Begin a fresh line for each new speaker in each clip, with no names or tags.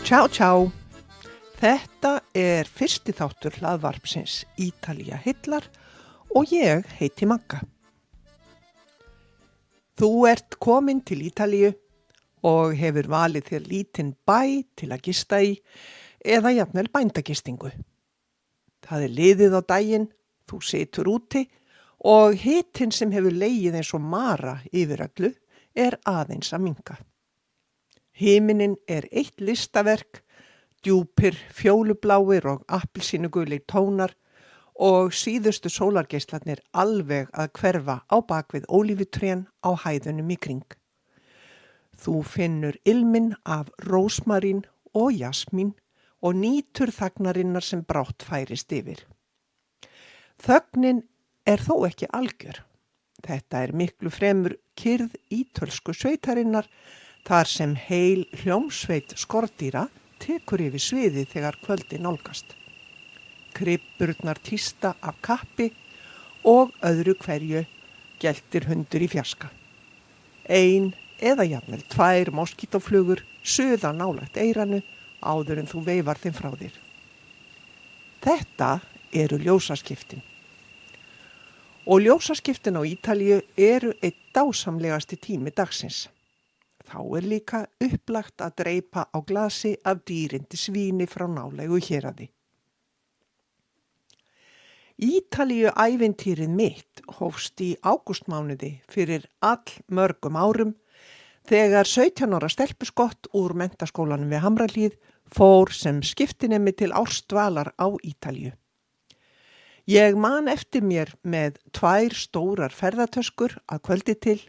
Tjá, tjá. Þetta fyrsti þáttur hlaðvarpsins Ítalía hillar og ég heiti Magga. Þú ert komin til Ítalíu og hefur valið þér lítinn bæ til að gista í eða jafnvel bændagistingu. Það liðið á daginn, þú situr úti og hitinn sem hefur legið eins og mara yfir öllu aðeins að minnka. Himinin eitt listaverk, djúpir fjólubláir og appelsínugulir tónar og síðustu sólargeislarnir alveg að hverfa á bakvið ólífutrén á hæðunum í kring. Þú finnur ilminn af rósmarín og jasmín og nýtur þagnarinnar sem brátt færist yfir. Þögnin þó ekki algjör. Þetta miklu fremur kyrrð ítölsku sveitarinnar þar sem heil hljómsveit skordýra tekur yfir sviðið þegar kvöldi nálgast. Kribburnar tísta af kappi og öðru hverju geltir hundur í fjarska. Ein eða jafnvel 2 moskítóflugur suða nálægt eyranu áður en þú veifar þeim frá þér. Þetta eru ljósaskiptin. Og ljósaskiptin á Ítalíu eru einn dásamlegasti tími dagsins. Þá líka upplagt að dreypa á glasi af dýrindi svíni frá nálægu héraði. Ítalíu ævintýrið mitt hófst í ágústmánuði fyrir allmörgum árum þegar 17 ára stelpuskott úr menntaskólanum við Hamrahlíð fór sem skiptinemi til ársdvalar á Ítalíu. Ég man eftir mér með 2 stórar ferðatöskur að kvöldi til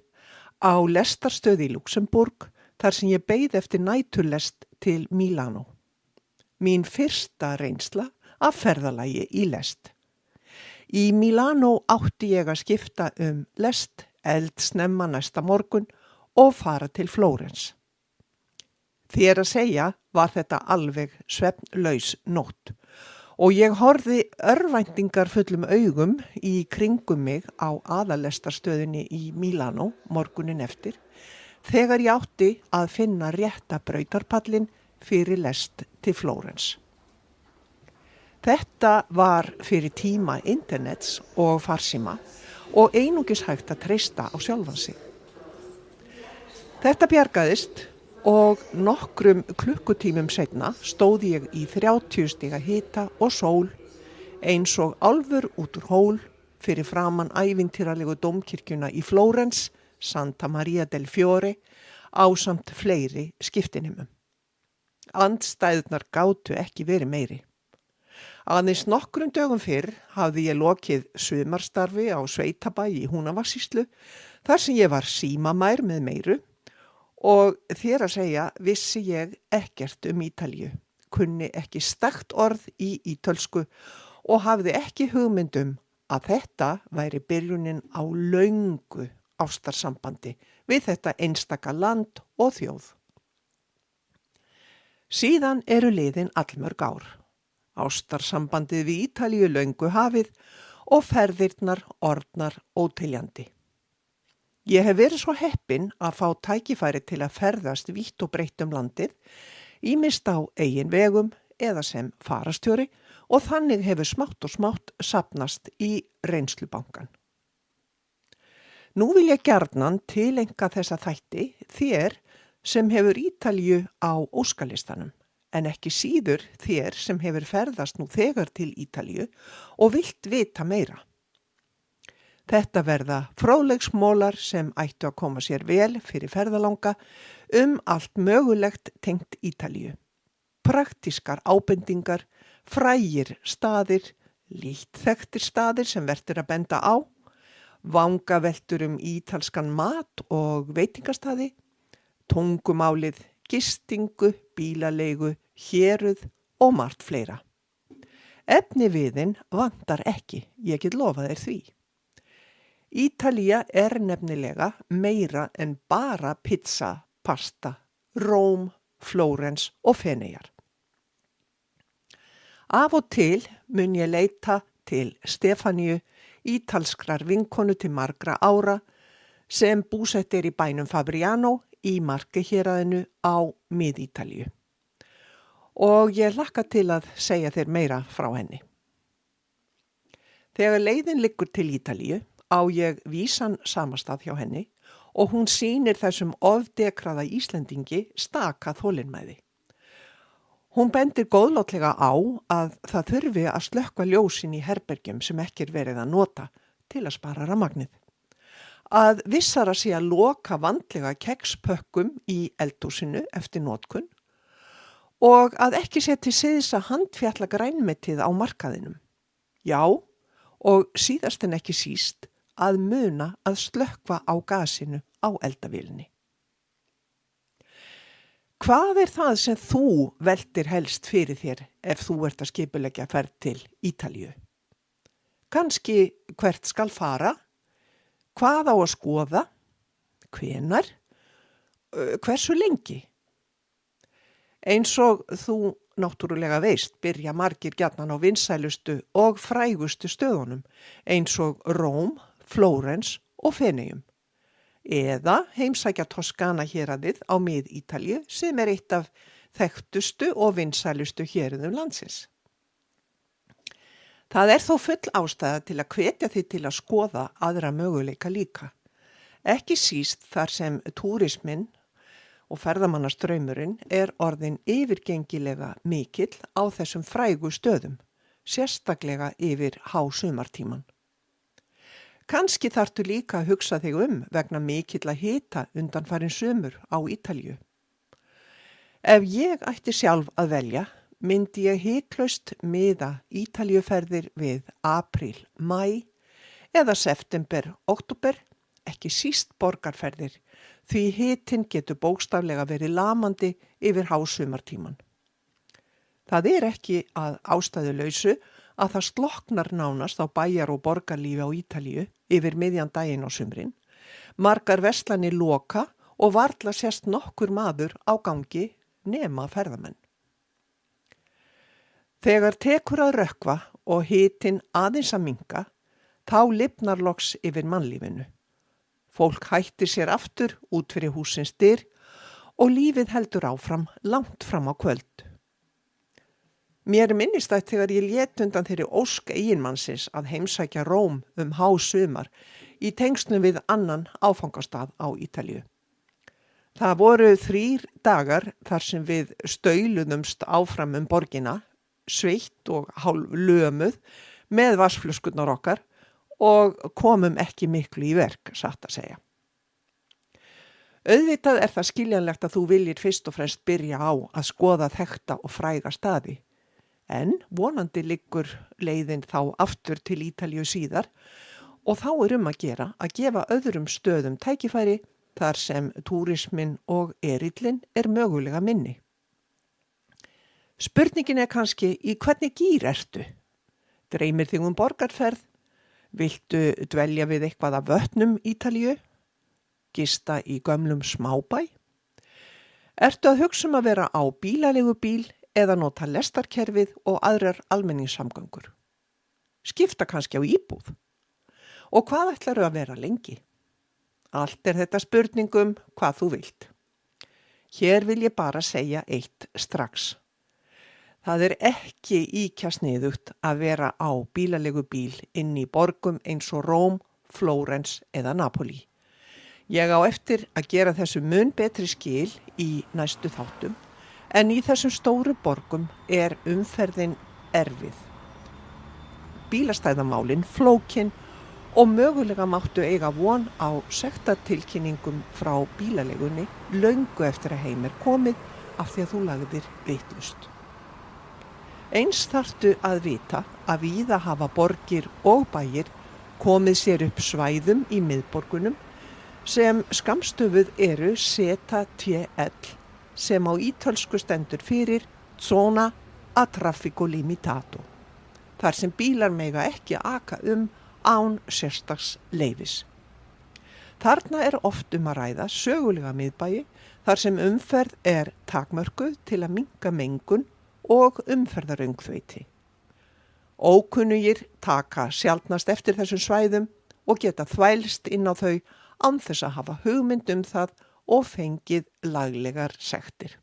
á lestarstöð í Luxemburg þar sem ég beið eftir næturlest til Milano. Mín fyrsta reynsla af ferðalagi í lest. Í Milano átti ég að skipta lest eldsnemma næsta morgun og fara til Flórens. Þér að segja var þetta alveg svefnlaus nótt og ég horfði örvæntingar fullum augum í kringum mig á aðalestarstöðinni í Milano morgunin eftir þegar ég átti að finna rétta brautarpallinn fyrir lest til Flórens. Þetta var fyrir tíma internets og farsíma og einungis hægt að treysta á sjálfan sig. Þetta bjargaðist og nokkrum klukkutímum seinna stóð ég í 30 stiga hita og sól eins og álfur út úr hól fyrir framan ævintýralegu dómkirkjuna í Flórens, Santa Maria del Fiore, ásamt fleiri skiptinemum. Andstæðurnar gátu ekki verið meiri. Aðeins nokkrum dögum fyrr hafði ég lokið sumarstarfi á sveitabæ í Húnavarsýslu þar sem ég var símamær með meiru og þér að segja vissi ég ekkert Ítalíu, kunni ekki stakt orð í ítölsku og hafði ekki hugmynd að þetta væri byrjunin á löngu ástarsambandi við þetta einstaka land og þjóð. Síðan eru liðin allmörg ár. Ástarsambandið við Ítalíu löngu hafið og ferðirnar orðnar óteljandi. Ég hef verið svo heppin að fá tækifæri til að ferðast vítt og breitt landið, ýmist á eigin vegum eða sem farastjóri og þannig hefur smátt og smátt safnast í reynslubankan. Nú vil ég gjarnan tileinka þessa þætti þér sem hefur Ítalíu á óskalistanum, en ekki síður þér sem hefur ferðast nú þegar til Ítalíu og vilt vita meira. Þetta verða fróðleiksmólar sem ættu að koma sér vel fyrir ferðalanga allt mögulegt tengt Ítalíu. Praktískar ábendingar, frægir staðir, lítt þekktir staðir sem verður að benda á, vangaveltur ítalskan mat og veitingastaði, tungumálið, gistingu, bílaleigu, héruð og margt fleira. Efniviðinn vantar ekki, ég get lofað þér því. Ítalía nefnilega meira en bara pizza, pasta, Róm, Flórens og Feneyjar. Af og til mun ég leita til Stefaníu, ítalskrar vinkonu til margra ára, sem búsett í bænum Fabriano í Marke héraðinu á Mið-Ítalíu. og ég hlakka til að segja þér meira frá henni. Þegar leiðin liggur til Ítalíu á ég vísan samastað hjá henni og hún sýnir þessum ofdekraða Íslendingi staka þolinmæði. Hún bendir góðlátlega á að það þurfi að slökkva ljósin í herbergjum sem ekki verið að nota til að spara rafmagnið. Að vissara sé að loka vandlega kekspökkum í eldhúsinu eftir notkun og að ekki sé til siðs að handfjalla grænmetið á markaðinum. Já, og síðast en ekki síst að muna að slökkva á gasinu á eldavélinni. Hvað er það sem þú veltir helst fyrir þér ef þú ert að skipuleggja ferð til Ítalíu? Kannski hvert skal fara? Hvað á að skoða? Hvenær? Hversu lengi? Eins og þú náttúrulega veist byrja margir gjarnan á vinsælustu og frægustu stöðunum eins og Róm, Flórens og Feneyjum. Eða heimsækja Toskana héraðið á mið-Ítalíu sem er eitt af þekktustu og vinsælustu héruðum landsins. Það er þó full ástæða til að hvetja þig til að skoða aðra möguleika líka. Ekki síst þar sem túrisminn og ferðamannastraumurinn er orðin yfirgengilega mikill á þessum frægu stöðum, sérstaklega yfir hásumartíman. Kannski þarftu líka að hugsa þig vegna mikilla hita undanfarin sumur á Ítalíu. Ef ég ætti sjálf að velja, myndi ég hiklaust miða Ítalíuferðir við apríl, maí eða september, október, ekki síst borgarferðir, því hitinn getur bókstaflega verið lamandi yfir hásumartíman. Það er ekki að ástæðulausu að það slokknar nánast á bæjar- og borgarlífi á Ítalíu yfir miðjan daginn á sumrin. Margar verslanir loka og varla sést nokkur maður á gangi nema ferðamenn. Þegar tekur að rökkva og hitinn aðeins að minnka, þá lifnar loks yfir mannlífinu. Fólk hættir sér aftur út fyrir húsins dyr og lífið heldur áfram langt fram á kvöld. Mér minnistætt þegar ég lét undan þeirri ósk eiginmannsins að heimsækja Róm hásumar í tengslum við annan áfangastað á Ítalíu. Það voru 3 dagar þar sem við stauluðumst áfram borgina, sveitt og hálf lömuð með vatnsflöskurnar okkar og komum ekki miklu í verk, satt að segja. Auðvitað er það skiljanlegt að þú viljir fyrst og fremst byrja á að skoða þekkta og fræga staði, en vonandi liggur leiðin þá aftur til Ítalíu síðar og þá er að gera að gefa öðrum stöðum tækifæri þar sem túrisminn og erillinn er mögulega minni. Spurningin er kannski í hvernig gír ertu? Dreymir þig borgarferð? Viltu dvelja við eitthvað af vötnum Ítalíu? Gista í gömlum smábæ? Ertu að hugsa að vera á bílaleigubíl eða nota lestarkerfið og aðrar almenningssamgöngur? Skipta kannski á íbúð? Og hvað ætlarðu að vera lengi? Allt er þetta spurningum hvað þú vilt. Hér vil ég bara segja eitt strax. Það er ekki ýkja sniðugt að vera á bílaleigubíl inn í borgum eins og Róm, Flórens eða Napoli. Ég á eftir að gera þessu mun betri skil í næstu þáttum, en í þessum stóru borgum er umferðin erfið. Bílastæðamálin flókin og mögulega máttu eiga von á sektartilkynningum frá bílaleigunni löngu eftir að heim er komið af því að þú lagðir vitlaust. Eins þarftu að vita að víða hafa borgir og bæir komið sér upp svæðum í miðborgunum sem skammstöfuð eru ZTL sem á ítölsku stendur fyrir Zona a Traffico Limitato, þar sem bílar mega ekki aka án sérstaks leyfis. Þarna er oft að ræða sögulega miðbæi þar sem umferð er takmörkuð til að minnka mengun og umferðaröngþveiti. Ókunnugir taka sjaldnast eftir þessum svæðum og geta þvælst inn á þau án þess að hafa hugmynd það og fengið laglegar sektir.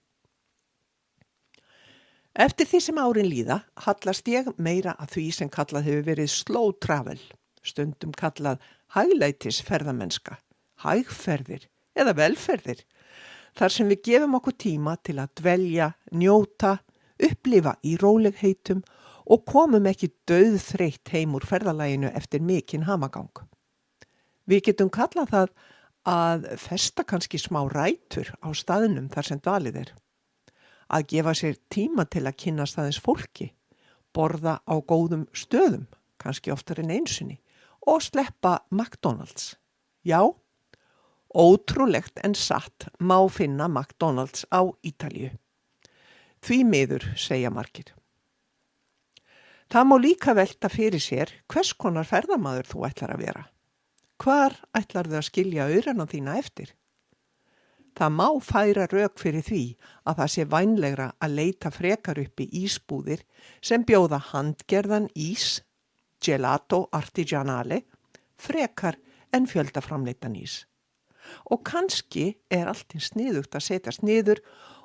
Eftir því sem árin líða hallast ég meira að því sem kallað hefur verið slow travel, stundum kallað hæglætis ferðamennska, hægferðir eða velferðir, þar sem við gefum okkur tíma til að dvelja, njóta, upplifa í rólegheitum og komum ekki dauðþreytt heim úr ferðalaginu eftir mikinn hamagang. Við getum kallað það að festa kannski smá rætur á staðnum þar sem dvalið er. Að gefa sér tíma til að kynnast aðeins fólki, borða á góðum stöðum, kannski oftar en einsinni, og sleppa McDonald's. Já, ótrúlegt en satt má finna McDonald's á Ítalíu. Því miður, segja margir. Það má líka velta fyrir sér hvers konar ferðamaður þú ætlar að vera. Hvar ætlarðu að skilja aurana þína eftir? Það má færa rök fyrir því að það sé vænlegra að leita frekar upp í ísbúðir sem bjóða handgerðan ís, gelato artigianale, frekar en fjöldaframleiddan ís. Og kannski allt eins sniðugt að setjast niður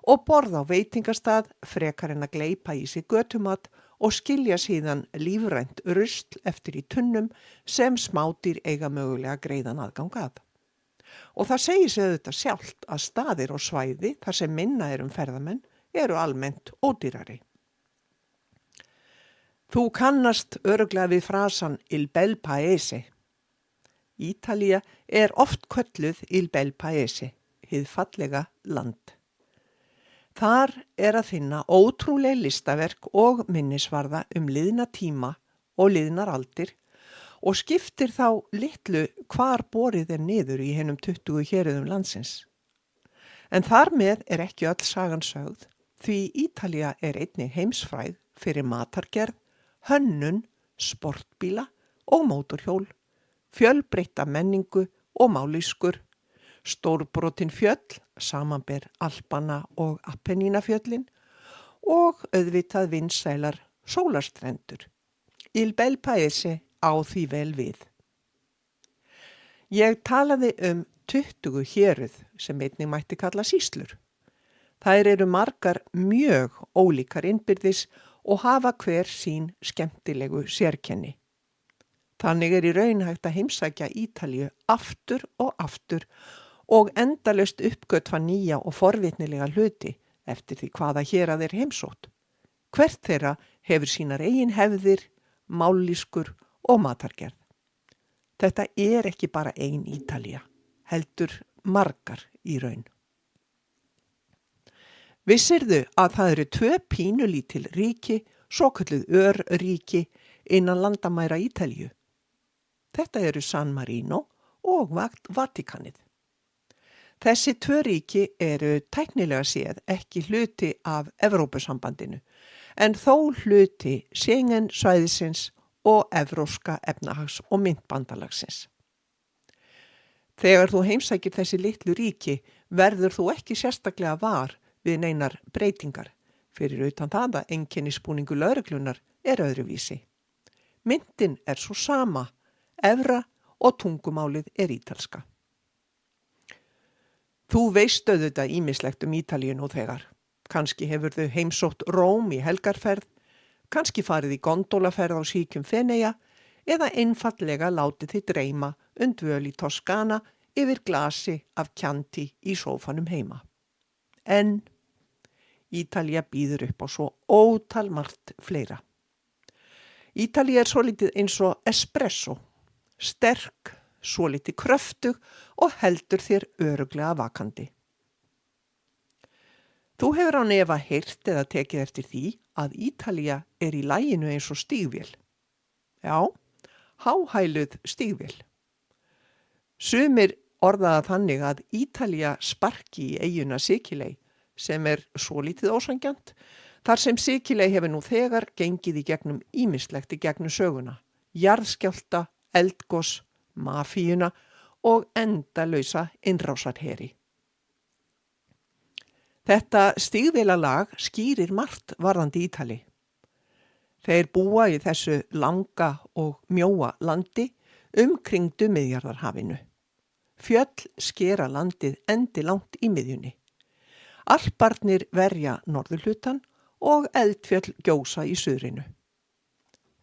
og borða á veitingastað frekar en að gleypa í sig götumat og skilja síðan lífrænt rusl eftir í tunnum sem smádýr eiga mögulega greiðan aðgang að. Og það segir sig auðvitað sjálft að staðir og svæði þar sem minna ferðamenn eru almennt ódýrari. Þú kannast örugglega við frasan Il bel paese. Ítalía oft kölluð Il bel paese, hið fallega land. Þar að finna ótrúleg listaverk og minnisvarða liðna tíma og liðnar aldir og skiptir þá litlu hvar borið niður í hinum 20 héruðum landsins. En þar með ekki öll sagan sögð, því Ítalía einnig heimsfræg fyrir matargerð, hönnun, sportbíla og mótorhjól, fjölbreytta menningu og mállýskur, stórbrotin fjöll, samanber Alpana og Apennínafjöllin og auðvitað vinsælar sólarstrendur. Il bel paese á því vel við. Ég talaði 20 héruð sem einnig mætti kalla sýslur. Þær eru margar mjög ólíkar innbyrðis og hafa hver sín skemmtilegu sérkenni. Þannig í raun hægt að heimsækja Ítalíu aftur og endalaust uppgötva nýja og forvitnilega hluti eftir því hvaða hérað heimsótt. Hvert þeirra hefur sínar eigin hefðir, mállýskur og matargerð. Þetta ekki bara ein Ítalía, heldur margar í raun. Vissirðu að það eru 2 pínulítil ríki, svokölluð örríki, innan landamæra Ítalíu? Þetta eru San Marino og Vatíkanið. Þessi 2 ríki eru tæknilega séð ekki hluti af Evrópusambandinu, en þó hluti Schengen-svæðisins og Evrópska efnahags- og myntbandalagsins. Þegar þú heimsækir þessi litlu ríki verður þú ekki sérstaklega var við neinar breytingar, fyrir utan það að einkennisbúningur lögreglunar öðruvísi. Myntin svo sama, evra og tungumálið ítalska. Þú veist auðvitað ýmislegt Ítalíu nú þegar. Kannski hefurðu heimsótt Róm í helgarferð, kannski farið í gondólaferð á síkjum Feneyja eða einfaldlega látið þig dreyma dvöl í Toskana yfir glasi af Chianti í sófanum heima. En Ítalía býður upp á svo ótal margt fleira. Ítalía svolítið eins og espresso, sterk, svolítið kröftug og heldur þér örugglega vakandi. Þú hefur án efa heyrt eða tekið eftir því að Ítalía í laginu eins og stígvél. Já, háhæluð stígvél. Sumir orðaða þannig að Ítalía sparki í eyjuna Sikiley, sem svolítið ósanngjarnt, þar sem Sikiley hefur nú þegar gengið í gegnum ýmislegt í gegnum söguna, jarðskjálfta, eldgos, mafíuna og endalausa innrásarheri. Þetta stígvélalag skýrir margt varðandi Ítali. Þeir búa í þessu langa og mjóa landi umkringdu Miðjarðarhafinu. Fjöll skera landið endilangt í miðjunni. Alparnir verja norðurhlutan og eldfjöll gjósa í suðrinu.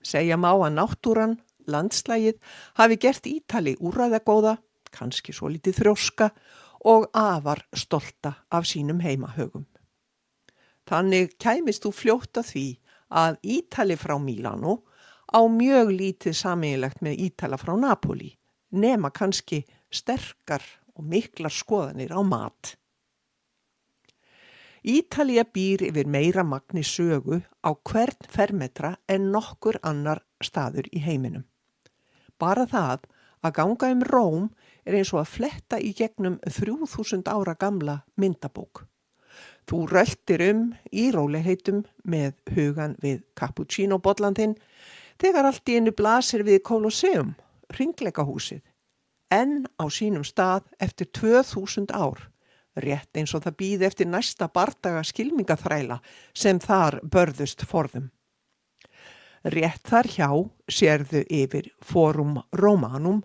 Segja má að náttúran, landslagið, hafi gert Ítali úrræðagóða, kannski svolítið þrjóska og afar stolta af sínum heimahögum. Þannig kæmist þú fljótt að því að Ítali frá Mílanó á mjög lítið sameiginlegt með Ítala frá Napoli, nema kannski sterkar og miklar skoðanir á mat. Ítalía býr yfir meira magni sögu á hvern fermetra en nokkur annar staður í heiminum. Bara það að ganga Róm er eins og að fletta í gegnum 3000 ára gamla myndabók. Þú röltir í rólegheitum með hugan við cappuccino-bollandinn þegar allt í einu blasir við Colosseum, hringleikahúsið, en á sínum stað eftir 2000 ár, rétt eins og það bíði eftir næsta bardaga skylmingaþræla sem þar börðust forðum. Rétt þar hjá sérðu yfir Forum Romanum,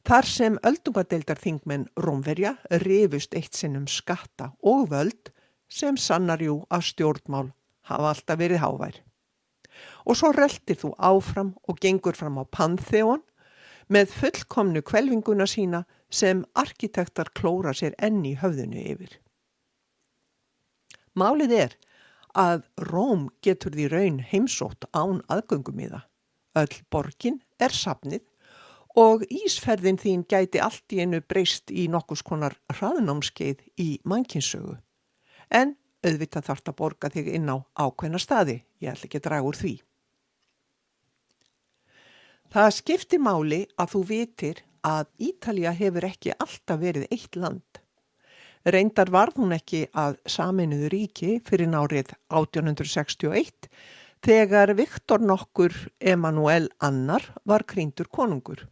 þar sem öldungadeildarþingmenn Rómverja rifust eitt sinn skatta og völd sem sannar jú að stjórnmál hafa alltaf verið hávær. Og svo röltir þú áfram og gengur fram á Pantheon með fullkomnu hvelfinguna sína sem arkitektar klóra sér enn í höfðinu yfir. Málið er að Róm getur því raun heimsótt án aðgöngumiða. Öll borgin er safnið og ísferðin þín gæti allt í einu breyst í nokkurs konar hraðnámskeið í mannkynssögu. En auðvitað þarft að borga þig inn á ákveðna staði, ég ætla ekki að draga úr því. Það skiptir máli að þú vitir að Ítalía hefur ekki alltaf verið eitt land. Reyndar varð hún ekki að sameinuðu ríki fyrir árið 1861 þegar Viktor nokkur Emanuel annar var krýndur konungur.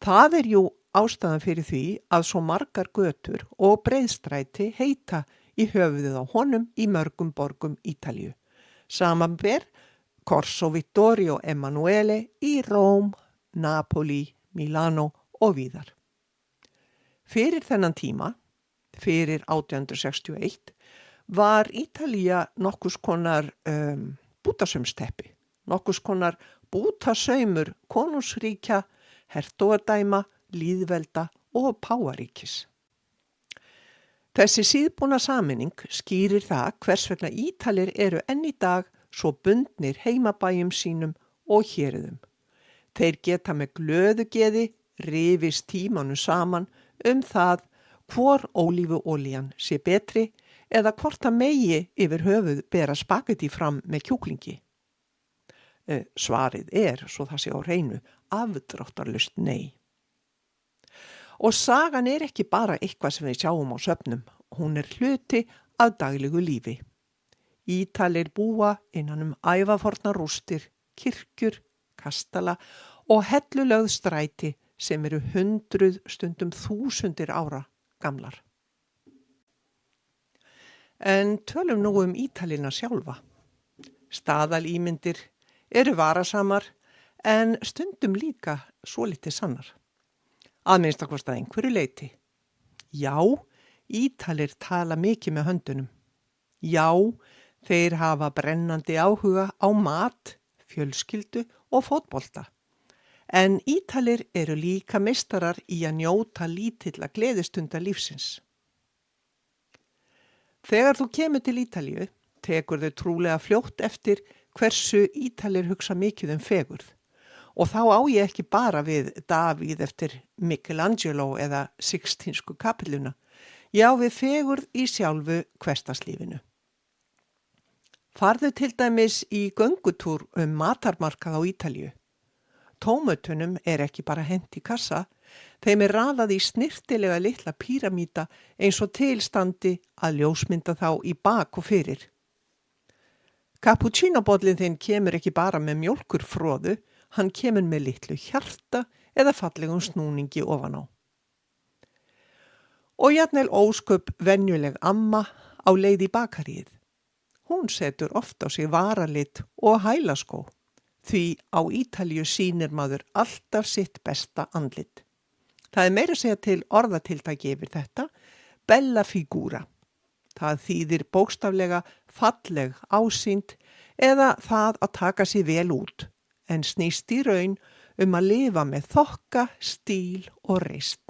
Það er jú ástæðan fyrir því að svo margar götur og breiðstræti heita í höfuðið á honum í mörgum borgum Ítalíu. Samanber Corso Vittorio Emanuele í Róm, Napoli, Milano og víðar. Fyrir þennan tíma, fyrir 1861, var Ítalía nokkurs konar bútasaumsteppi, nokkurs konar bútasaumur konungsríkja, hertogadæma, lýðvelda og páfaríkis. Þessi síðbúna sameining skýrir það hvers vegna Ítalir eru enn í dag svo bundnir heimabæjum sínum og héruðum. Þeir geta með glöðu geði rifist tímanu saman það hvor ólífuolían sé betri eða hvort það megi yfir höfuð bera spagetti fram með kjúklingi. Svarið er, svo það sé á hreinu, afdráttarlaust nei. Og sagan er ekki bara eitthvað sem við sjáum á söfnum, hún er hluti af daglegu lífi. Ítalir búa innan ævafornar rústir, kirkjur, kastala og hellulögð stræti sem eru 100 stundum 1000 ára gamlar. En tölum nú Ítalina sjálfa. Staðalímyndir eru varasamar en stundum líka svolítið sannar. Að minnsta einhverju leyti. Já, Ítalir tala mikið með höndunum. Já, þeir hafa brennandi áhuga á mat, fjölskyldu og fótbolta. En Ítalir eru líka meistarar í að njóta lítilla gleðistunda lífsins. Þegar þú kemur til Ítalíu, tekur þau trúlega fljótt eftir hversu Ítalir hugsa mikið fegurð. Og þá á ég ekki bara við Davíð eftir Michelangelo eða Sixtínsku kapelluna. Ég á við fegurð í sjálfu hversdagslífinu. Farðu til dæmis í göngutúr matarmarkað á Ítalíu. Tómötunum er ekki bara hent í kassa, þeim er raðað í snirtilega litla píramíta eins og tilstandi að ljósmynda þá í bak og fyrir. Cappuccino-bollinn þinn kemur ekki bara með mjólkurfroðu, hann kemur með litlu hjarta eða fallegum snúningi ofan á. Og jafnvel ósköp venjuleg amma á leið í bakaríið. Hún setur oft á sig varalit og hælaskó, því á Ítalíu sýnir maður alltaf sitt besta andlit. Það er meira að segja til orðatiltæki yfir þetta, bella figura. Það þýðir bókstaflega falleg ásýnd eða það að taka sér vel út, en snýst í raun að lifa með þokka, stíl og reisn.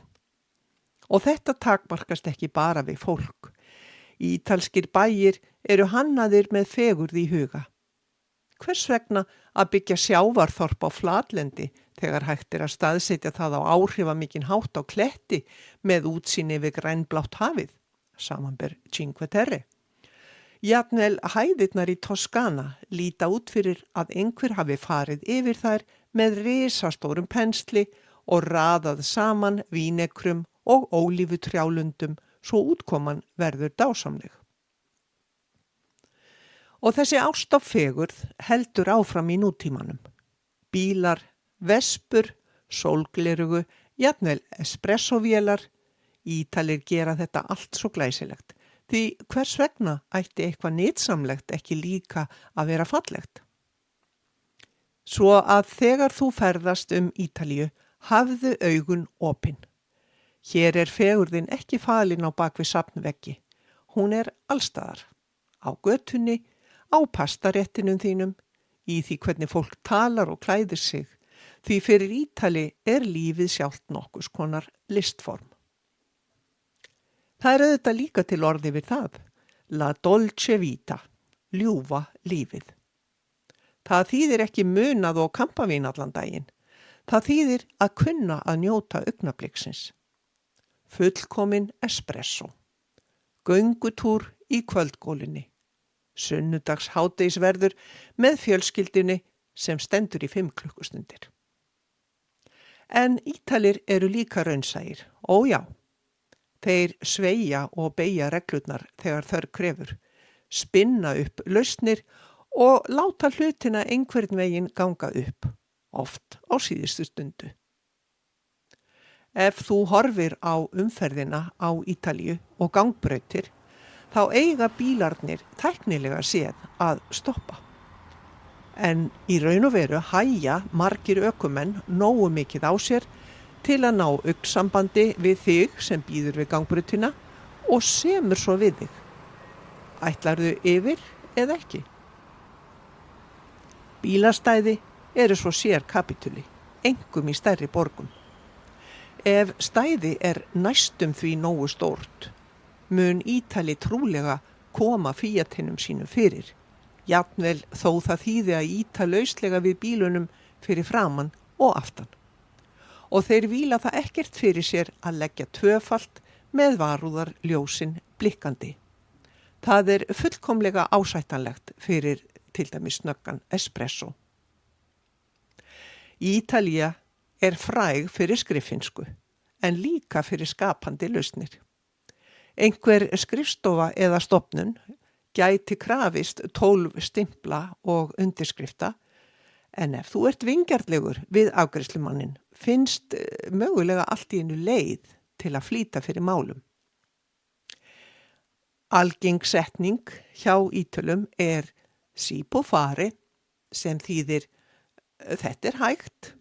Og þetta takmarkast ekki bara við fólk. Ítalskir bæir eru hannaðir með fegurð í huga. Hvers vegna að byggja sjávarþorp á flatlendi þegar hægt að staðsetja það á áhrifamikinn hátt á kletti með útsýni við grænblátt hafið, samanber Cinque Terre. Jafnvel hæðirnar í Toskana líta út fyrir að einhver hafi farið yfir þær með risastórum pensli og raðað saman vínekrum og ólífutrjálundum svo útkoman verður dásamleg. Og þessi ást á fegurð heldur áfram í nútímanum. Bílar, vespur, sólglerugu, jafnvel espressovélar. Ítalir gera þetta allt svo glæsilegt. Því hvers vegna ætti eitthvað nytsamlegt ekki líka að vera fallegt? Svo að þegar þú ferðast Ítalíu, hafðu augun opin. Hér fegurðin ekki falin á bak við safnveggi. Hún allstaðar. Á götunni, á pastaréttinum þínum, í því hvernig fólk talar og klæðir sig. Því fyrir Ítali lífið sjálft nokkurs konar listform. Það auðvitað líka til orði við það. La dolce vita, ljúfa lífið. Það þýðir ekki munað og kampavín allan daginn. Það þýðir að kunna að njóta augnabliksins. Fullkomin espresso. Göngutúr í kvöldgólinni. Sunnudags hádegisverður með fjölskyldunni sem stendur í 5 klukkustundir. En Ítalir eru líka raunsægir, ójá. Þeir sveigja og beygja reglurnar þegar þörf krefur, spinna upp lausnir og láta hlutina einhvern veginn ganga upp, oft á síðustu stundu. Ef þú horfir á umferðina á Ítalíu og gangbrautir, þá eiga bílarnir tæknilega séð að stoppa. En í raun og veru hægja margir ökumenn nógu mikið á sér til að ná augnsambandi við þig sem býður við gangbrautina og semur svo við þig. Ætlarðu yfir eða ekki? Bílastæði eru svo sér kapítuli, einkum í stærri borgum. Ef stæði næstum því nógu stórt, mun Ítali trúlega koma Fiatinum sínum fyrir, jafnvel þó það þýði að ýta lauslega við bílunum fyrir framan og aftan. Og þeir víla það ekkert fyrir sér að leggja tvöfalt með varúðarljósin blikkandi. Það fullkomlega ásættanlegt fyrir til dæmis snöggan espresso. Ítalía fræg fyrir skriffinsku, en líka fyrir skapandi lausnir. Einhver skrifstofa eða stofnun gæti krafist 12 stimpla og undirskrifta, en ef þú vingjarnlegur við afgreiðslumannin, finnst mögulega allt í einu leið til að flýta fyrir málum. Algeng setning hjá Ítölum si può fare, sem þýðir þetta hægt,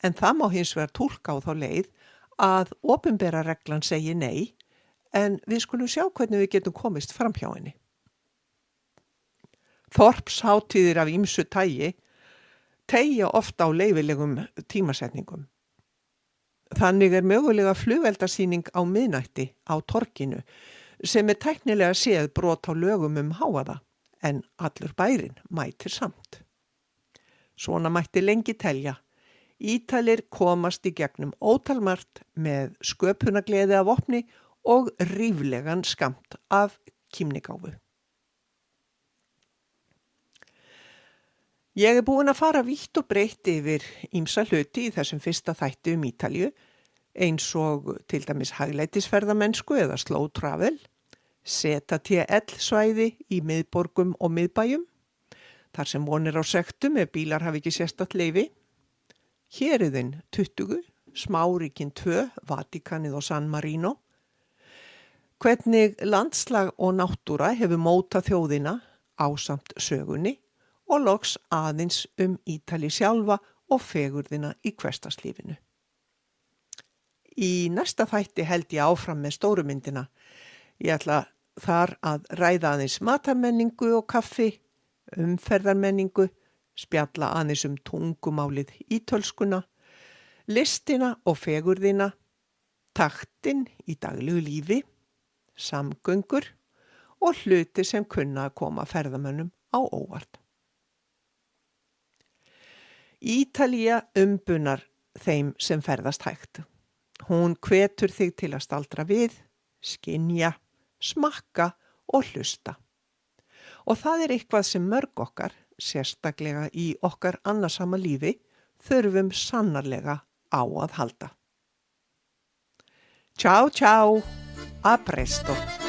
en það má hins vegar túlka á þá leið að opinbera reglan segi nei, en við skulum sjá hvernig við getum komist fram hjá henni. Þorpshátíðir af ýmsu tagi teygja oft á leyfilegum tímasetningum. Þannig mögulega flugeldasýning á miðnætti á torginu sem tæknilega séð brot á lögum háaða, en allur bærinn mætir samt. Svona mætti lengi telja. Ítalir komast í gegnum ótalmargt með sköpunargleði af vopni og ríflegan skammt af kímnigáfu. Ég búin að fara vítt og breytt yfir ýmsa hluti í þessum fyrsta þætti Ítalíu, eins og til dæmis hæglætisferðamennsku eða slow travel, ZTL-svæði í miðborgum og miðbæjum, þar sem vonir á sektum ef bílar hafi ekki sérstakt leyfi, Héruðin 20, Smáríkin 2, Vatíkanið og San Marino, hvernig landslag og náttúra hefur mótað þjóðina ásamt sögunni og loks aðeins Ítali sjálfa og fegurðina í hversdagslífinu. Í næsta þætti held ég áfram með stóru myndina. Ég ætla þar að ræða aðeins matarmenningu og kaffi, umferðarmenningu, spjalla aðeins tungumálið ítölskuna, listina og fegurðina, taktinn í daglegu lífi, samgöngur og hluti sem kunna að koma ferðamönnum á óvart. Ítalía umbunar þeim sem ferðast hægt. Hún hvetur þig til að staldra við, skynja, smakka og hlusta. Og það eitthvað sem mörg okkar, sérstaklega í okkar annarsama lífi, þurfum sannarlega á að halda. Ciao, ciao, a presto!